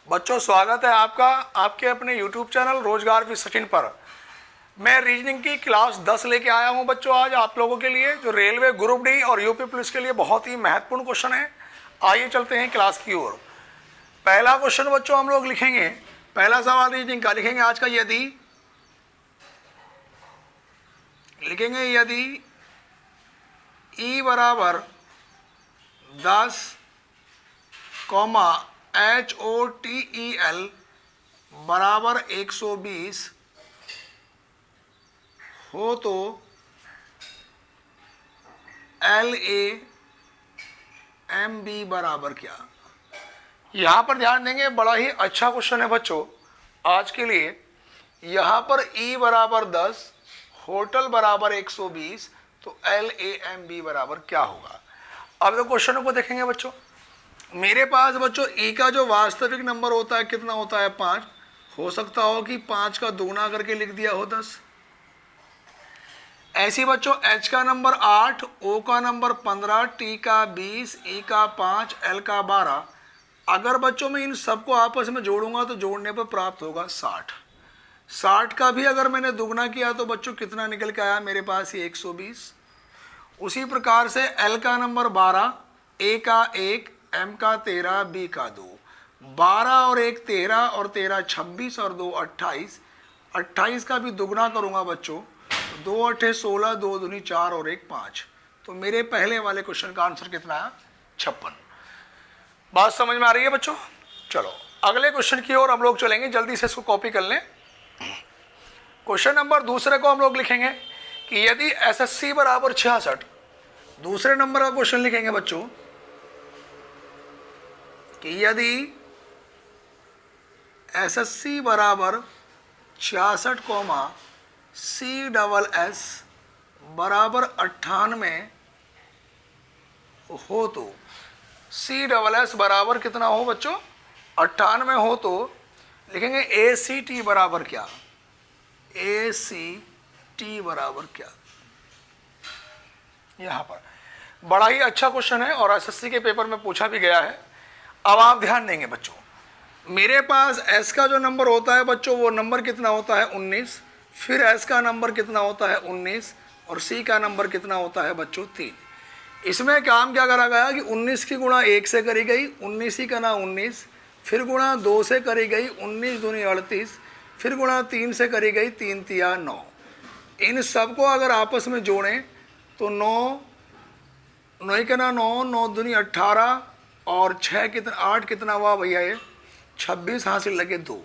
बच्चों स्वागत है आपका आपके अपने YouTube चैनल रोजगार विद सचिन पर। मैं रीजनिंग की क्लास 10 लेके आया हूं बच्चों आज आप लोगों के लिए, जो रेलवे ग्रुप डी और यूपी पुलिस के लिए बहुत ही महत्वपूर्ण क्वेश्चन है। आइए चलते हैं क्लास की ओर। पहला क्वेश्चन बच्चों हम लोग लिखेंगे, पहला सवाल रीजनिंग का लिखेंगे आज का। यदि ई बराबर 10 HOTEL बराबर 120 हो तो LAMB बराबर क्या। यहां पर ध्यान देंगे, बड़ा ही अच्छा क्वेश्चन है बच्चों आज के लिए। यहां पर E बराबर 10, होटल बराबर 120, तो LAMB बराबर क्या होगा। अब तो क्वेश्चन को देखेंगे बच्चों। मेरे पास बच्चों E का जो वास्तविक नंबर होता है कितना होता है 5। हो सकता हो कि 5 का दुगना करके लिख दिया हो 10। ऐसी बच्चों H का नंबर 8, O का नंबर 15, T का 20, E का 5, L का 12। अगर बच्चों मैं इन सबको आपस में जोड़ूंगा तो जोड़ने पर प्राप्त होगा 60। 60 का भी अगर मैंने दुगना किया तो बच्चों कितना निकल के आया मेरे पास ये 120। उसी प्रकार से L का नंबर 12, A का 1, M का 13, B का 2। 12 और 1 13 और 13 26 और 2 28। 28 का भी दुगना करूंगा बच्चों, 2 8 16, 2 दूनी 4 और 1 5। तो मेरे पहले वाले क्वेश्चन का आंसर कितना है 56। बात समझ में आ रही है बच्चों। चलो अगले क्वेश्चन की ओर हम लोग चलेंगे, जल्दी से इसको कॉपी कर लें। क्वेश्चन नंबर दूसरे को हम लोग लिखेंगे कि यदि SSC बराबर 66, दूसरे नंबर का क्वेश्चन लिखेंगे बच्चों कि यदि SSC बराबर 66, CSS बराबर 98 हो तो CSS बराबर कितना हो बच्चों 98 हो तो लिखेंगे ACT बराबर क्या। ACT बराबर क्या। यहां पर बड़ा ही अच्छा क्वेश्चन है और SSC के पेपर में पूछा भी गया है। अब आप ध्यान देंगे बच्चों, मेरे पास S का जो नंबर होता है बच्चों वो नंबर कितना होता है 19, फिर S का नंबर कितना होता है 19 और C का नंबर कितना होता है बच्चों 3। इसमें काम क्या करा गया कि 19 की गुणा 1 से करी गई, 19 ही का ना 19, फिर गुणा 2 से करी गई, 19 दूनी 38, फिर गुणा 3 से करी गई, 3 तिया 9। इन सबको अगर आपस में जोड़ें तो 9 9 का ना 9, 9 दूनी 18 और 6 कितना 8 कितना हुआ भैया ये 26 हासिल लगे 2,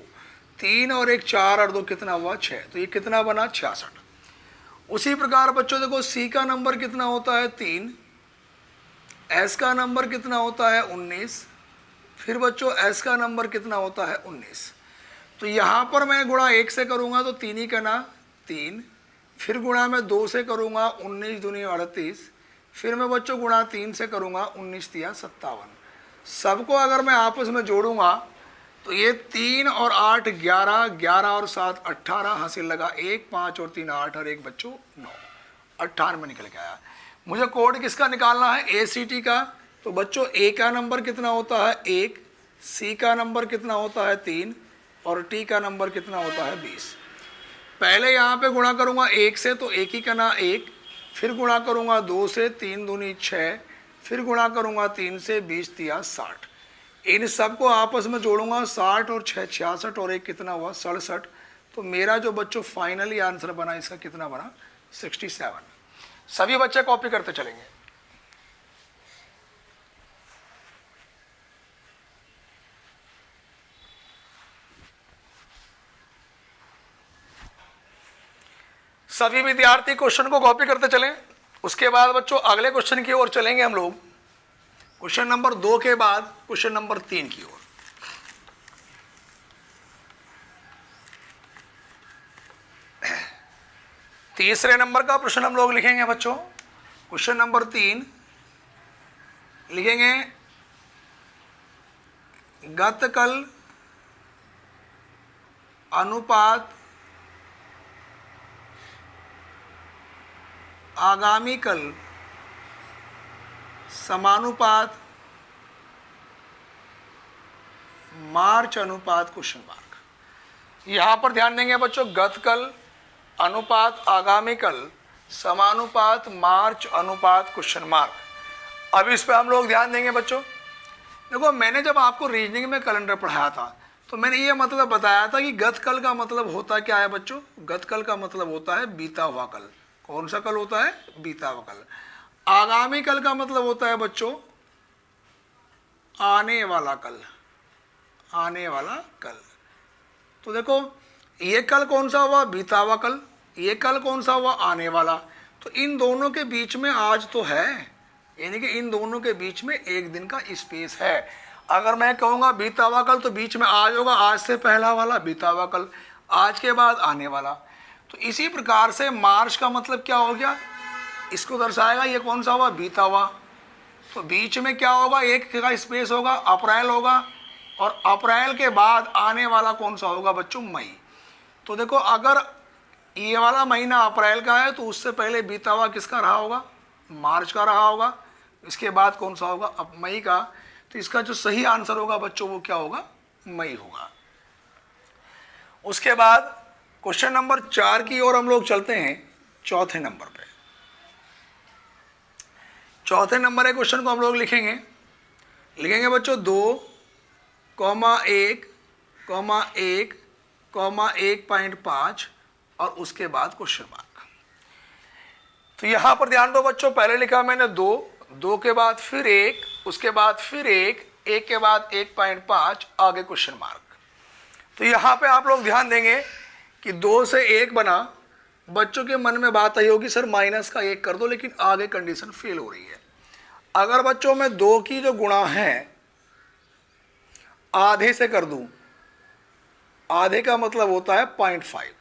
3 और 1 4 और 2 कितना हुआ 6, तो ये कितना बना 66। उसी प्रकार बच्चों देखो C का नंबर कितना होता है 3, S का नंबर कितना होता है 19, फिर बच्चों S का नंबर कितना होता है 19। तो यहाँ पर मैं गुणा 1 से करूँगा तो 3 ही का ना 3, फिर गुणा मैं 2 से करूँगा 19 दूनी 38, फिर मैं बच्चों गुणा 3 से करूँगा 19 तिया 57। सबको अगर मैं आपस में जोड़ूंगा तो ये 3 और 8 11, 11 और 7 18 हासिल लगा 1, 5 और 3 8 और 1 बच्चों 9, 98 निकल के आया। मुझे कोड किसका निकालना है ACT का। तो बच्चों A का नंबर कितना होता है 1, C का नंबर कितना होता है 3 और T का नंबर कितना होता है 20। पहले यहाँ पे गुणा करूँगा 1 से तो 1 ही का ना 1, फिर गुणा करूँगा 2 से 3 दूनी 6, फिर गुणा करूँगा 3 से 20 तिया 60। इन सबको आपस में जोड़ूंगा 60 और 6 66 और 1 कितना हुआ 67। तो मेरा जो बच्चों फाइनली आंसर बना इसका कितना बना 67। सभी बच्चे कॉपी करते चलेंगे। सभी विद्यार्थी क्वेश्चन को कॉपी करते चलें। उसके बाद बच्चों अगले क्वेश्चन की ओर चलेंगे हम लोग, क्वेश्चन नंबर 2 के बाद क्वेश्चन नंबर 3 की ओर। तीसरे नंबर का प्रश्न हम लोग लिखेंगे बच्चों, क्वेश्चन नंबर 3 लिखेंगे गतकल अनुपात आगामी कल समानुपात मार्च अनुपात क्वेश्चन मार्क। यहां पर ध्यान देंगे बच्चों, गतकल अनुपात आगामी कल समानुपात मार्च अनुपात क्वेश्चन मार्क। अब इस पे हम लोग ध्यान देंगे बच्चों। देखो, मैंने जब आपको रीजनिंग में कैलेंडर पढ़ाया था तो मैंने ये मतलब बताया था कि गतकल का मतलब होता क्या है बच्चों? गतकल का मतलब होता है बीता हुआ कल। कौन सा कल होता है? बीता हुआ कल। आगामी कल का मतलब होता है बच्चों आने वाला कल। आने वाला कल। तो देखो, ये कल कौन सा हुआ? बीता हुआ कल। ये कल कौन सा हुआ? आने वाला। तो इन दोनों के बीच में आज तो है, यानी कि इन दोनों के बीच में एक दिन का स्पेस है। अगर मैं कहूँगा बीता हुआ कल तो बीच में आज होगा, आज से पहला वाला बीता हुआ कल, आज के बाद आने वाला। तो इसी प्रकार से मार्च का मतलब क्या हो गया? इसको दर्शाएगा ये कौन सा हुआ? बीता हुआ। तो बीच में क्या होगा? एक का स्पेस होगा, अप्रैल होगा, और अप्रैल के बाद आने वाला कौन सा होगा बच्चों? मई। तो देखो, अगर ये वाला महीना अप्रैल का है तो उससे पहले बीता हुआ किसका रहा होगा? मार्च का रहा होगा। इसके बाद कौन सा होगा? अब मई का। तो इसका जो सही आंसर होगा बच्चों वो क्या होगा? मई होगा। उसके बाद क्वेश्चन नंबर 4 की ओर हम लोग चलते हैं, चौथे नंबर पे। चौथे नंबर के क्वेश्चन को हम लोग लिखेंगे बच्चों 2,1,1,1,5 और उसके बाद क्वेश्चन मार्क। तो यहां पर ध्यान दो बच्चों, पहले लिखा मैंने 2 के बाद फिर 1, उसके बाद फिर 1 के बाद 1.5, आगे क्वेश्चन मार्क। तो यहां पे आप लोग ध्यान देंगे कि 2 से 1 बना। बच्चों के मन में बात आई होगी सर माइनस का 1 कर दो, लेकिन आगे कंडीशन फेल हो रही है। अगर बच्चों में 2 की जो गुणा है आधे से कर दूं, आधे का मतलब होता है 0.5।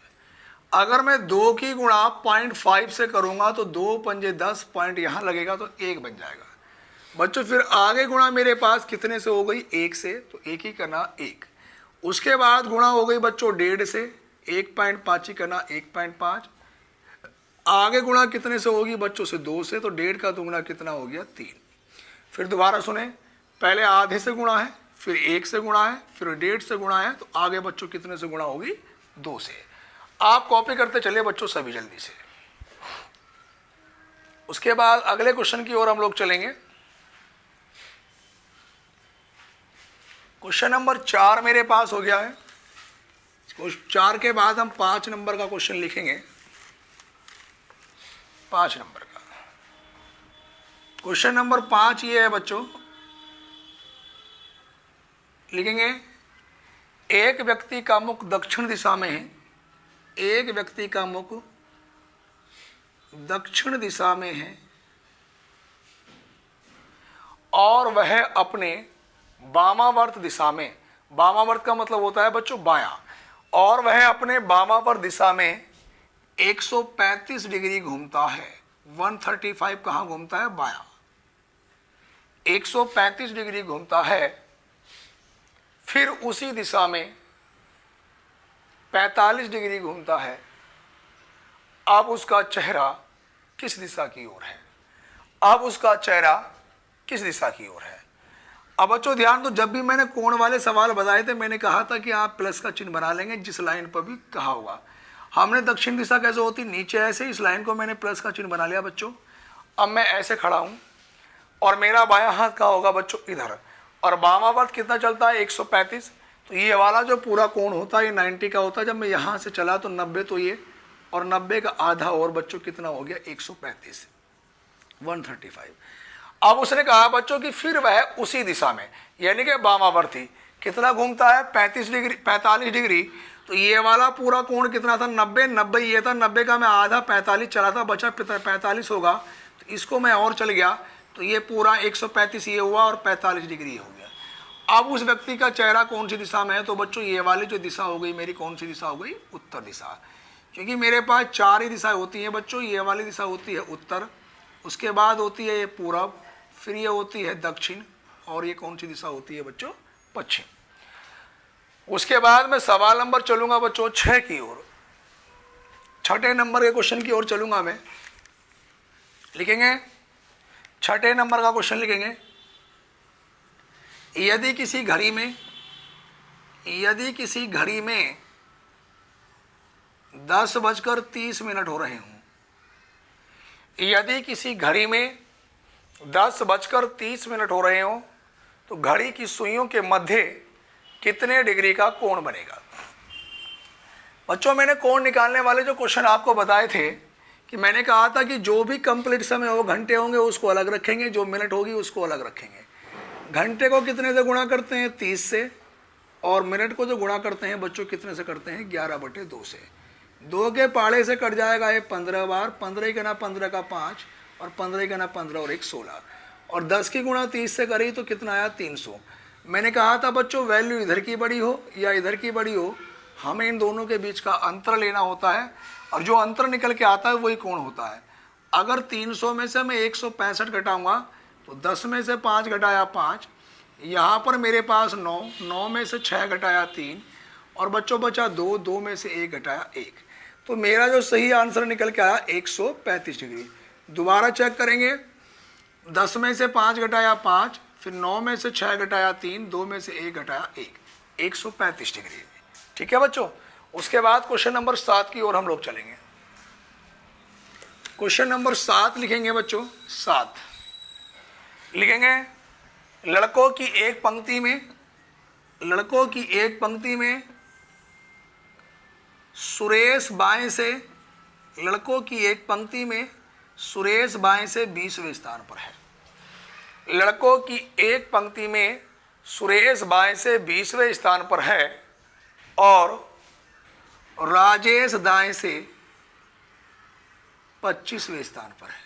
अगर मैं 2 की गुणा 0.5 से करूंगा तो 2 पंजे 10 पॉइंट यहां लगेगा तो 1 बन जाएगा बच्चों। फिर आगे गुणा मेरे पास कितने से हो गई? 1 से, तो 1 ही करना 1। उसके बाद गुणा हो गई बच्चों 1.5 से, 1.5 ही करना 1.5। आगे गुणा कितने से होगी बच्चों? से 2 से, तो 1.5 का दुगुना कितना हो गया? 3। फिर दोबारा सुने, पहले आधे से गुणा है, फिर 1 से गुणा है, फिर 1.5 से गुणा है, तो आगे बच्चों कितने से गुणा होगी? 2 से। आप कॉपी करते चलिए बच्चों सभी जल्दी से। उसके बाद अगले क्वेश्चन की ओर हम लोग चलेंगे। क्वेश्चन नंबर 4 मेरे पास हो गया है। 4 के बाद हम 5 नंबर का क्वेश्चन लिखेंगे। 5 नंबर का क्वेश्चन नंबर 5 ये है बच्चों, लिखेंगे एक व्यक्ति का मुख दक्षिण दिशा में है। एक व्यक्ति का मुख दक्षिण दिशा में है और वह अपने वामावर्त दिशा में, वामावर्त का मतलब होता है बच्चों बायां, और वह अपने वामावर्त दिशा में 135 डिग्री घूमता है। 135 कहां घूमता है? बायां। 135 डिग्री घूमता है। फिर उसी दिशा में 45 डिग्री घूमता है। अब उसका चेहरा किस दिशा की ओर है? अब उसका चेहरा किस दिशा की ओर है? अब बच्चों ध्यान दो, जब भी मैंने कोण वाले सवाल बताए थे मैंने कहा था कि आप प्लस का चिन्ह बना लेंगे जिस लाइन पर भी कहा होगा। हमने दक्षिण दिशा कैसे होती? नीचे ऐसे, इस लाइन को मैंने प्लस का चिन्ह बना लिया बच्चों। अब मैं ऐसे खड़ा हूं और मेरा बायां हाथ कहाँ होगा बच्चों? इधर। और वामावर्त कितना चलता है? 135। तो ये वाला जो पूरा कोण होता है ये 90 का होता है। जब मैं यहाँ से चला तो 90, तो ये, और 90 का आधा और बच्चों कितना हो गया? 135, 135। अब उसने कहा बच्चों कि फिर वह उसी दिशा में, यानी कि वामावर्ती कितना घूमता है? 45 डिग्री। तो ये वाला पूरा कोण कितना था? 90 ये था। 90 का मैं आधा 45 चला था, बचा 45 होगा। तो इसको मैं और चल गया तो ये पूरा 135 ये हुआ और 45 डिग्री हो गया। अब उस व्यक्ति का चेहरा कौन सी दिशा में है? तो बच्चों ये वाली जो दिशा हो गई मेरी, कौन सी दिशा हो गई? उत्तर दिशा। क्योंकि मेरे पास 4 ही दिशाएं होती हैं बच्चों। ये वाली दिशा होती है उत्तर, उसके बाद होती है ये पूरब, फिर ये होती है दक्षिण, और ये कौन सी दिशा होती है बच्चों? पश्चिम। उसके बाद मैं सवाल नंबर चलूंगा बच्चों 6 की ओर। 6ठे नंबर के क्वेश्चन की ओर चलूंगा मैं। लिखेंगे 6ठे नंबर का क्वेश्चन लिखेंगे, यदि किसी घड़ी में यदि किसी घड़ी में 10:30 हो रहे हों, यदि किसी घड़ी में 10:30 हो रहे हों तो घड़ी की सुइयों के मध्य कितने डिग्री का कोण बनेगा। बच्चों, मैंने कोण निकालने वाले जो क्वेश्चन आपको बताए थे कि मैंने कहा था कि जो भी कंप्लीट समय हो, घंटे होंगे उसको अलग रखेंगे, जो मिनट होगी उसको अलग रखेंगे। घंटे को कितने से गुणा करते हैं? 30 से। और मिनट को जो गुणा करते हैं बच्चों कितने से करते हैं? 11/2 से। 2 के पाड़े से कट जाएगा ये 15 बार, 15 के ना 15 का 5 और 15 के ना 15 और 1 16, और 10 की गुणा 30 से करी तो कितना आया? 300। मैंने कहा था बच्चों वैल्यू इधर की बड़ी हो या इधर की बड़ी हो, हमें इन दोनों के बीच का अंतर लेना होता है, और जो अंतर निकल के आता है वही कोण होता है। अगर 300 में से मैं 165 घटाऊंगा तो 10 में से 5 घटाया 5, यहाँ पर मेरे पास 9, 9 में से 6 घटाया 3, और बच्चों बचा 2, 2 में से 1 घटाया 1। तो मेरा जो सही आंसर निकल के आया 135 डिग्री। दोबारा चेक करेंगे, 10 में से 5 घटाया 5, फिर 9 में से 6 घटाया 3, 2 में से 1 घटाया 1, 135 डिग्री। ठीक है बच्चों। उसके बाद क्वेश्चन नंबर 7 की ओर हम लोग चलेंगे। क्वेश्चन नंबर 7 लिखेंगे बच्चों। 7 लिखेंगे, लड़कों की एक पंक्ति में सुरेश बाएं से, लड़कों की एक पंक्ति में सुरेश बाएं से 20वें स्थान पर है। लड़कों की एक पंक्ति में सुरेश बाएं से 20वें स्थान पर है और राजेश दाएं से 25वें स्थान पर है,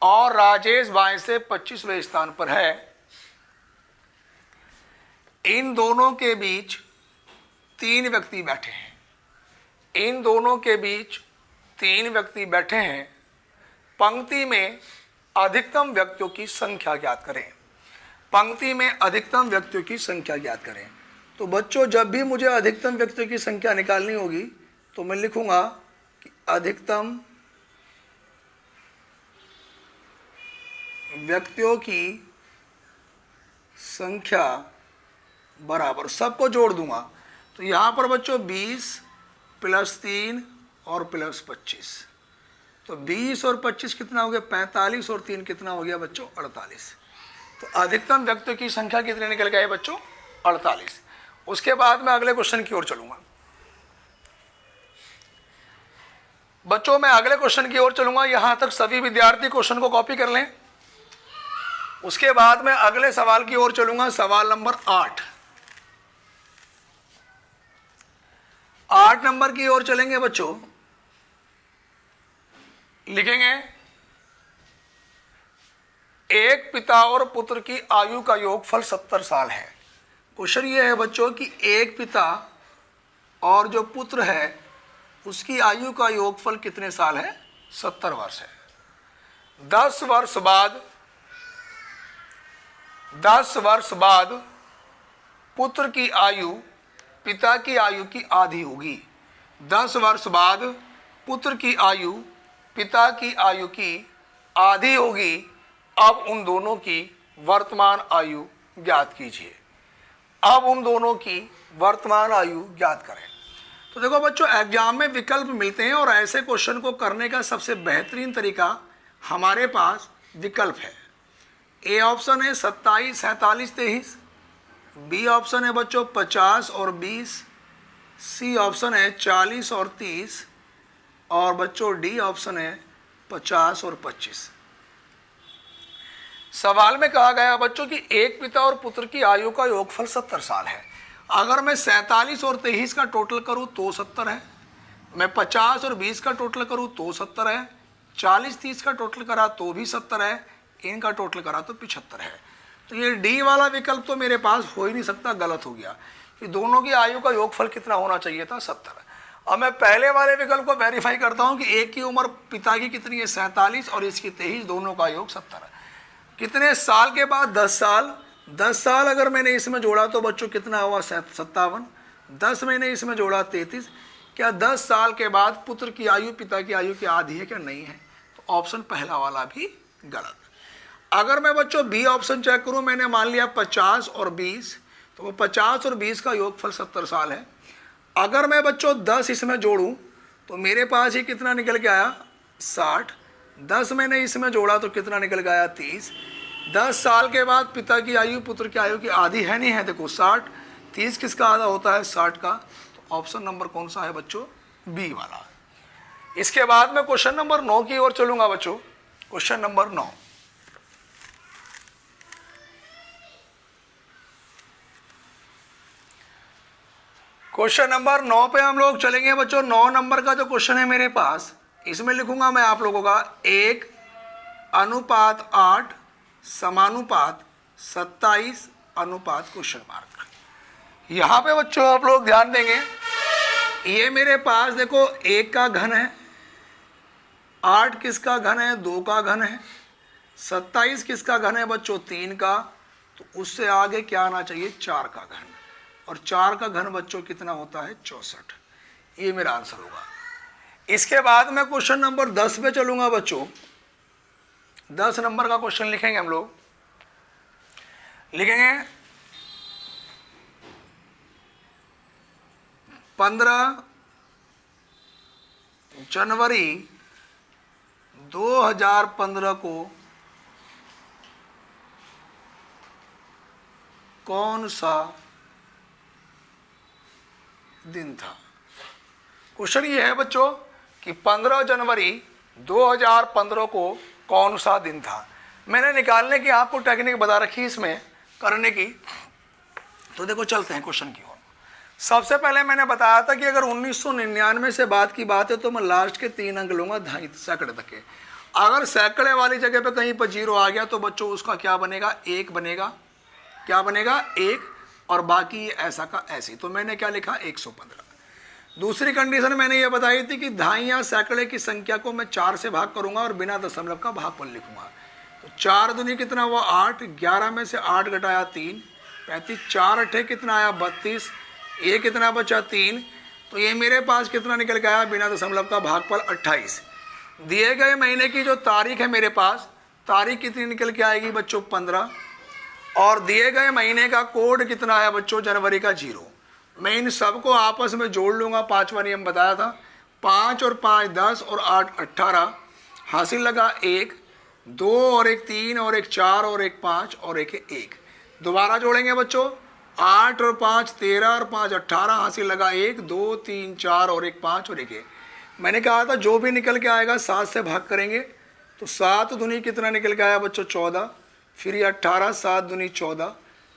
और राजेश बाएं से 25वें स्थान पर है। इन दोनों के बीच 3 व्यक्ति बैठे हैं। इन दोनों के बीच 3 व्यक्ति बैठे हैं। पंक्ति में अधिकतम व्यक्तियों की संख्या ज्ञात करें। पंक्ति में अधिकतम व्यक्तियों की संख्या ज्ञात करें। तो बच्चों, जब भी मुझे अधिकतम व्यक्तियों की संख्या निकालनी होगी तो मैं लिखूंगा कि अधिकतम व्यक्तियों की संख्या बराबर, सबको जोड़ दूंगा। तो यहाँ पर बच्चों 20 + 3 और +25, तो 20 और 25 कितना हो गया? 45, और 3 कितना हो गया बच्चों? 48। तो अधिकतम व्यक्तियों की संख्या कितने निकल गए बच्चों? 48। उसके बाद मैं अगले क्वेश्चन की ओर चलूंगा। बच्चों, मैं अगले क्वेश्चन की ओर चलूंगा। यहां तक सभी विद्यार्थी क्वेश्चन को कॉपी कर लें। उसके बाद मैं अगले सवाल की ओर चलूंगा, सवाल नंबर 8। 8 नंबर की ओर चलेंगे बच्चों। लिखेंगे, एक पिता और पुत्र की आयु का योगफल 70 साल है। क्वेश्चन ये है बच्चों कि एक पिता और जो पुत्र है उसकी आयु का योगफल कितने साल है? 70 वर्ष है। 10 वर्ष बाद पुत्र की आयु पिता की आयु की आधी होगी। 10 वर्ष बाद पुत्र की आयु पिता की आयु की आधी होगी। अब उन दोनों की वर्तमान आयु ज्ञात कीजिए। अब उन दोनों की वर्तमान आयु ज्ञात करें। तो देखो बच्चों, एग्जाम में विकल्प मिलते हैं और ऐसे क्वेश्चन को करने का सबसे बेहतरीन तरीका हमारे पास विकल्प है। ए ऑप्शन है 27, 47, 23। बी ऑप्शन है बच्चों 50 और 20। सी ऑप्शन है 40 और 30। और बच्चों डी ऑप्शन है 50 और 25। सवाल में कहा गया बच्चों कि एक पिता और पुत्र की आयु का योगफल 70 साल है। अगर मैं 47 और 23 का टोटल करूं तो 70 है, मैं 50 और 20 का टोटल करूं तो 70 है, 40, 30 का टोटल करा तो भी 70 है, इनका टोटल करा तो 75 है। तो ये डी वाला विकल्प तो मेरे पास हो ही नहीं सकता, गलत हो गया कि दोनों की आयु का योगफल कितना होना चाहिए था? 70। अब मैं पहले वाले विकल्प को वेरीफाई करता हूं कि एक की उम्र पिता की कितनी है? 47 और इसकी 23, दोनों का योग 70 है। कितने साल के बाद? 10 साल। 10 साल अगर मैंने इसमें जोड़ा तो बच्चों कितना हुआ? 57। 10 महीने इसमें जोड़ा 33। क्या 10 साल के बाद पुत्र की आयु पिता की आयु की आधी है क्या? नहीं है। तो ऑप्शन पहला वाला भी गलत। अगर मैं बच्चों बी ऑप्शन चेक करूं, मैंने मान लिया 50 और 20, तो वो 50 और 20 का योगफल 70 साल है। अगर मैं बच्चों 10 इसमें जोड़ूं तो मेरे पास ये कितना निकल के आया 60। 10 मैंने इसमें जोड़ा तो कितना निकल के आया 30। 10 साल के बाद पिता की आयु पुत्र की आयु की आधी है नहीं है, देखो 60। 30 किसका आधा होता है 60 का। तो ऑप्शन नंबर कौन सा है बच्चों, बी वाला। इसके बाद मैं क्वेश्चन नंबर 9 की ओर चलूंगा बच्चों। क्वेश्चन नंबर 9, क्वेश्चन नंबर 9 पे हम लोग चलेंगे बच्चों। 9 नंबर का जो क्वेश्चन है मेरे पास, इसमें लिखूंगा मैं आप लोगों का 1 अनुपात 8 समानुपात 27 अनुपात क्वेश्चन मार्क। यहाँ पे बच्चों आप लोग ध्यान देंगे, ये मेरे पास देखो 1 का घन है, 8 किसका घन है 2 का घन है, 27 किसका घन है बच्चों 3 का। तो उससे आगे क्या आना चाहिए 4 का घन, और 4 का घन बच्चों कितना होता है 64। ये मेरा आंसर होगा। इसके बाद मैं क्वेश्चन नंबर 10 पे चलूंगा बच्चों। 10 नंबर का क्वेश्चन लिखेंगे हम लोग, लिखेंगे 15 जनवरी 2015 को कौन सा दिन था। क्वेश्चन ये है बच्चों कि 15 जनवरी 2015 को कौन सा दिन था। मैंने निकालने की आपको टेक्निक बता रखी इसमें करने की। तो देखो चलते हैं क्वेश्चन की ओर। सबसे पहले मैंने बताया था कि अगर 1999 से बात की बात है तो मैं लास्ट के 3 अंक लूंगा 2.5 सैकड़े तक के। अगर सैकड़े वाली जगह पे कहीं पर 0 आ गया तो बच्चों उसका क्या बनेगा 1 बनेगा। क्या बनेगा 1, और बाकी ऐसा का ऐसी। तो मैंने क्या लिखा 115। दूसरी कंडीशन मैंने ये बताई थी कि ढाई या सैकड़े की संख्या को मैं 4 से भाग करूंगा और बिना दशमलव का भागफल लिखूंगा। तो 4 दूनी कितना हुआ 8, 11 में से 8 घटाया 3 35, 4 अठे कितना आया 32, ये कितना बचा 3। तो ये मेरे पास कितना निकल के आया बिना दशमलव का भागफल 28। दिए गए महीने की जो तारीख है मेरे पास, तारीख कितनी निकल के आएगी बच्चों 15, और दिए गए महीने का कोड कितना है बच्चों जनवरी का 0। मैं इन सबको आपस में जोड़ लूँगा, 5वां नियम बताया था। 5 और 5 10 और 8 18, हासिल लगा 1, 2 और 1 3 और 1 4 और 1 5 और 1 1। दोबारा जोड़ेंगे बच्चों, 8 और 5 13 और 5 18, हासिल लगा 1 2 3 4 और 1 5 और 1 1। मैंने कहा था जो भी निकल के आएगा 7 से भाग करेंगे। तो 7 दूनी कितना निकल के आया बच्चों 14, फिर ये 18, 7 दूनी 14,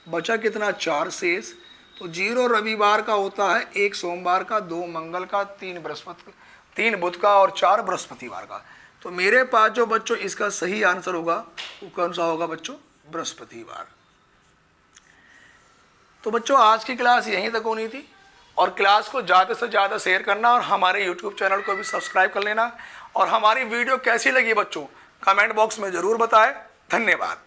बचा कितना 4 शेष। तो 0 रविवार का होता है, 1 सोमवार का, 2 मंगल का, 3 बृहस्पति, 3 बुध का और 4 बृहस्पतिवार का। तो मेरे पास जो बच्चों इसका सही आंसर होगा वो कौन सा होगा बच्चों बृहस्पतिवार। तो बच्चों आज की क्लास यहीं तक होनी थी, और क्लास को ज़्यादा से ज़्यादा शेयर करना और हमारे YouTube चैनल को भी सब्सक्राइब कर लेना। और हमारी वीडियो कैसी लगी बच्चों कमेंट बॉक्स में ज़रूर बताएं। धन्यवाद।